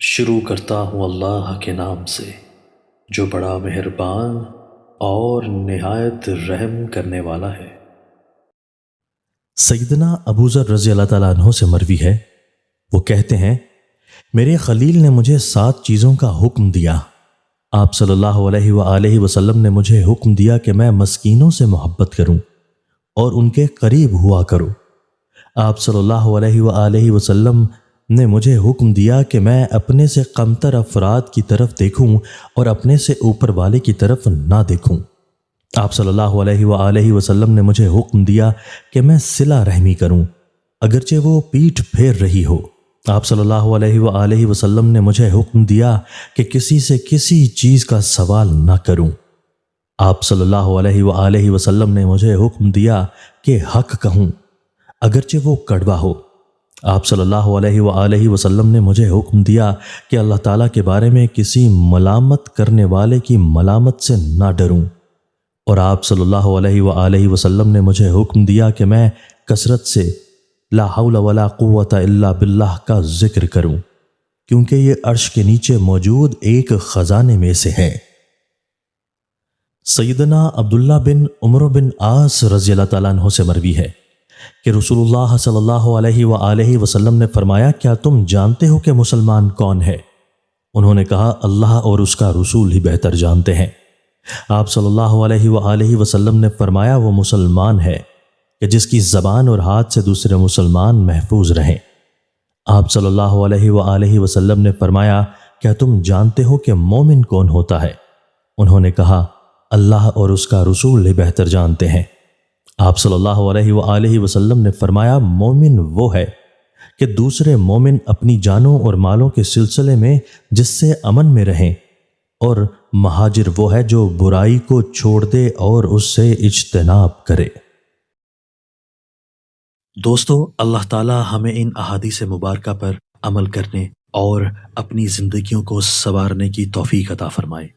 شروع کرتا ہوں اللہ کے نام سے جو بڑا مہربان اور نہایت رحم کرنے والا ہے۔ سیدنا ابو ذر رضی اللہ تعالیٰ عنہ سے مروی ہے، وہ کہتے ہیں میرے خلیل نے مجھے 7 چیزوں کا حکم دیا۔ آپ صلی اللہ علیہ وآلہ وسلم نے مجھے حکم دیا کہ میں مسکینوں سے محبت کروں اور ان کے قریب ہوا کروں۔ آپ صلی اللہ علیہ وآلہ وسلم نے مجھے حکم دیا کہ میں اپنے سے کمتر افراد کی طرف دیکھوں اور اپنے سے اوپر والے کی طرف نہ دیکھوں۔ آپ صلی اللہ علیہ وآلہ وسلم نے مجھے حکم دیا کہ میں صلہ رحمی کروں اگرچہ وہ پیٹھ پھیر رہی ہو۔ آپ صلی اللہ علیہ وآلہ وسلم نے مجھے حکم دیا کہ کسی سے کسی چیز کا سوال نہ کروں۔ آپ صلی اللہ علیہ وآلہ وسلم نے مجھے حکم دیا کہ حق کہوں اگرچہ وہ کڑوا ہو۔ آپ صلی اللہ علیہ وآلہ وسلم نے مجھے حکم دیا کہ اللہ تعالیٰ کے بارے میں کسی ملامت کرنے والے کی ملامت سے نہ ڈروں، اور آپ صلی اللہ علیہ وآلہ وسلم نے مجھے حکم دیا کہ میں کثرت سے لا حول ولا قوت الا باللہ کا ذکر کروں، کیونکہ یہ عرش کے نیچے موجود ایک خزانے میں سے ہے۔ سیدنا عبداللہ بن عمرو بن عاص رضی اللہ تعالیٰ عنہ سے مروی ہے کہ رسول اللہ صلی اللہ علیہ وآلہ وسلم نے فرمایا کیا تم جانتے ہو کہ مسلمان کون ہے؟ انہوں نے کہا اللہ اور اس کا رسول ہی بہتر جانتے ہیں۔ آپ صلی اللہ علیہ وآلہ وسلم نے فرمایا وہ مسلمان ہے کہ جس کی زبان اور ہاتھ سے دوسرے مسلمان محفوظ رہیں۔ آپ صلی اللہ علیہ وآلہ وسلم نے فرمایا کیا تم جانتے ہو کہ مومن کون ہوتا ہے؟ انہوں نے کہا اللہ اور اس کا رسول ہی بہتر جانتے ہیں۔ آپ صلی اللہ علیہ وآلہ وسلم نے فرمایا مومن وہ ہے کہ دوسرے مومن اپنی جانوں اور مالوں کے سلسلے میں جس سے امن میں رہیں، اور مہاجر وہ ہے جو برائی کو چھوڑ دے اور اس سے اجتناب کرے۔ دوستو، اللہ تعالی ہمیں ان احادیث مبارکہ پر عمل کرنے اور اپنی زندگیوں کو سنوارنے کی توفیق عطا فرمائے۔